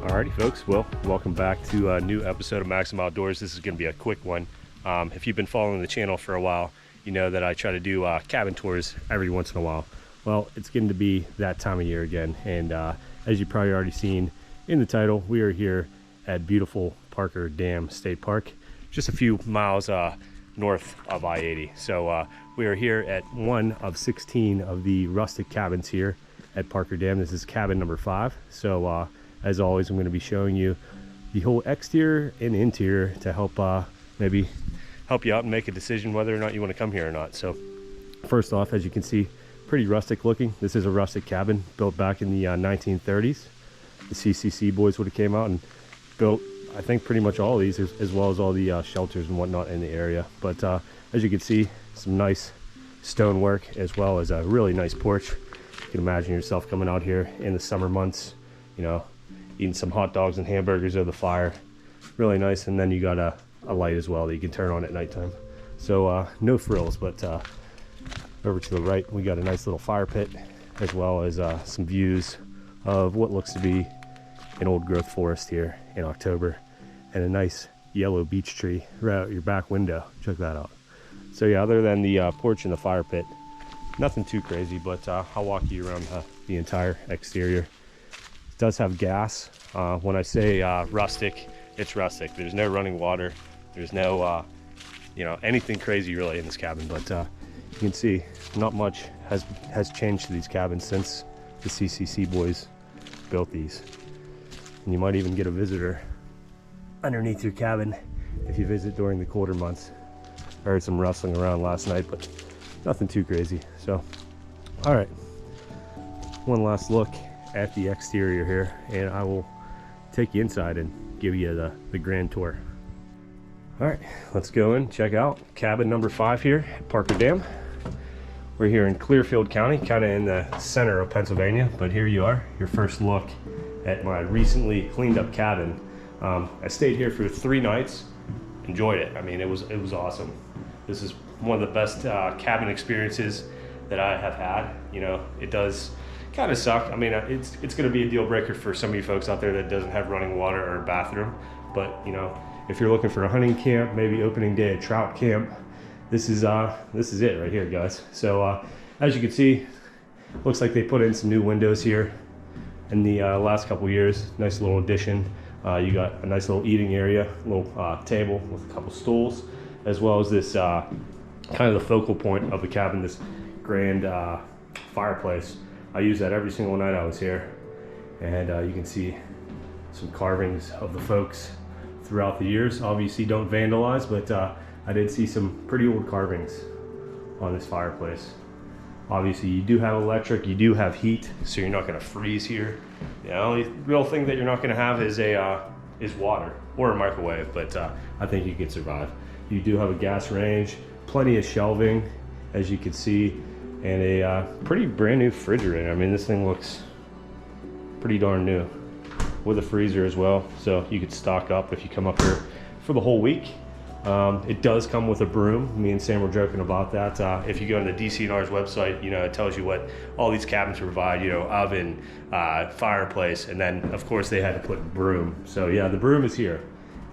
Alrighty folks, well, welcome back to a new episode of Maksim Outdoors. This is going to be a quick one. If you've been following the channel for a while, you know that I try to do cabin tours every once in a while. Well, it's getting to be that time of year again, and as you've probably already seen in the title, we are here at beautiful Parker Dam State Park, just a few miles north of I-80. So we are here at one of 16 of the rustic cabins here at Parker Dam. This is cabin number 5. So as always, I'm going to be showing you the whole exterior and interior to help maybe help you out and make a decision whether or not you want to come here or not. So first off, as you can see, pretty rustic looking. This is a rustic cabin built back in the 1930s. The CCC boys would have came out and built, I think, pretty much all of these, as well as all the shelters and whatnot in the area. But as you can see, some nice stonework, as well as a really nice porch. You can imagine yourself coming out here in the summer months, you know, eating some hot dogs and hamburgers over the fire. Really nice. And then you got a light as well that you can turn on at nighttime. So no frills, but over to the right, we got a nice little fire pit, as well as some views of what looks to be an old growth forest here in October, and a nice yellow beech tree right out your back window. Check that out. So yeah, other than the porch and the fire pit, nothing too crazy, but I'll walk you around the entire exterior. It does have gas. When I say rustic, it's rustic. There's no running water. There's no, you know, anything crazy really in this cabin, but you can see not much has changed to these cabins since the CCC boys built these. And you might even get a visitor underneath your cabin if you visit during the colder months. I heard some rustling around last night, but nothing too crazy. So, all right, one last look at the exterior here, and I will take you inside and give you the grand tour. All right, let's go in, check out cabin number 5 here at Parker Dam. We're here in Clearfield County, kind of in the center of Pennsylvania, but here you are, your first look at my recently cleaned up cabin. I stayed here for 3 nights, enjoyed it. I mean, it was awesome. This is one of the best cabin experiences that I have had. You know, it does kind of suck. I mean, it's going to be a deal breaker for some of you folks out there that doesn't have running water or a bathroom, but you know, if you're looking for a hunting camp, maybe opening day a trout camp, this is it right here, guys. So as you can see, looks like they put in some new windows here in the last couple years. Nice little addition. You got a nice little eating area, little table with a couple stools, as well as this kind of the focal point of the cabin, this grand fireplace. I use that every single night I was here, and you can see some carvings of the folks throughout the years. Obviously don't vandalize, but I did see some pretty old carvings on this fireplace. Obviously you do have electric, you do have heat, so you're not going to freeze here. The only real thing that you're not going to have is water or a microwave, but I think you can survive. You do have a gas range, plenty of shelving, as you can see, and a pretty brand new refrigerator. I mean, this thing looks pretty darn new, with a freezer as well, so you could stock up if you come up here for the whole week. It does come with a broom. Me and Sam were joking about that. If you go to the DCNR's website, you know, it tells you what all these cabins provide, you know, oven, fireplace, and then of course they had to put broom. So yeah, the broom is here.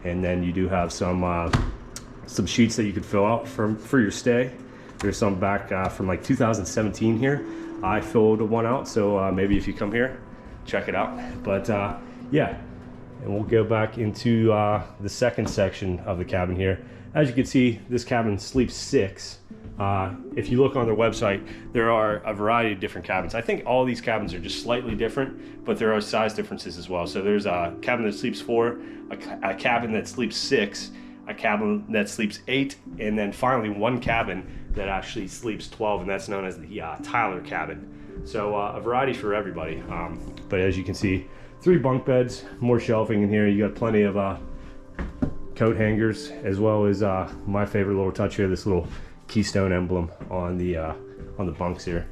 And then you do have some sheets that you could fill out for your stay. There's some back from like 2017 here. I filled one out, so maybe if you come here, check it out. But yeah, and we'll go back into the second section of the cabin here. As you can see, this cabin sleeps 6. If you look on their website, there are a variety of different cabins. I think all these cabins are just slightly different, but there are size differences as well. So there's a cabin that sleeps 4, a cabin that sleeps 6, a cabin that sleeps 8, and then finally one cabin that actually sleeps 12, and that's known as the Tyler cabin. So a variety for everybody. But as you can see, 3 bunk beds, more shelving in here. You got plenty of coat hangers, as well as my favorite little touch here, this little Keystone emblem on the bunks here.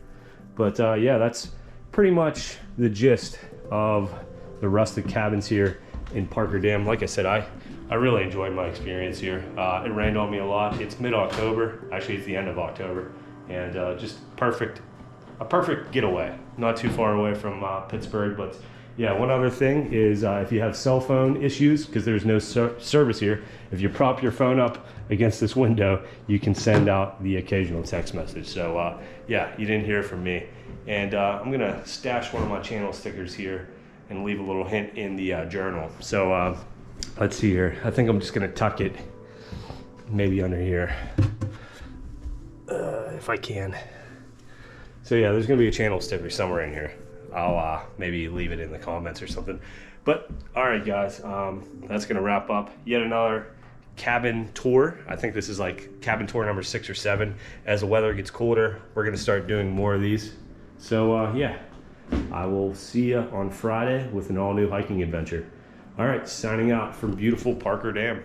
But yeah, that's pretty much the gist of the rustic cabins here in Parker Dam. Like I said, I really enjoyed my experience here. It rained on me a lot. It's mid-October, actually it's the end of October, and just a perfect getaway. Not too far away from Pittsburgh, but Yeah, one other thing is if you have cell phone issues, because there's no service here, if you prop your phone up against this window, you can send out the occasional text message. So yeah, you didn't hear from me. And I'm gonna stash one of my channel stickers here and leave a little hint in the journal. So let's see here. I think I'm just gonna tuck it maybe under here, if I can. So yeah, there's gonna be a channel sticker somewhere in here. I'll maybe leave it in the comments or something. But all right, guys, that's gonna wrap up yet another cabin tour. I think this is like cabin tour number 6 or 7. As the weather gets colder, we're gonna start doing more of these. So yeah, I will see you on Friday with an all new hiking adventure. All right, signing out from beautiful Parker Dam.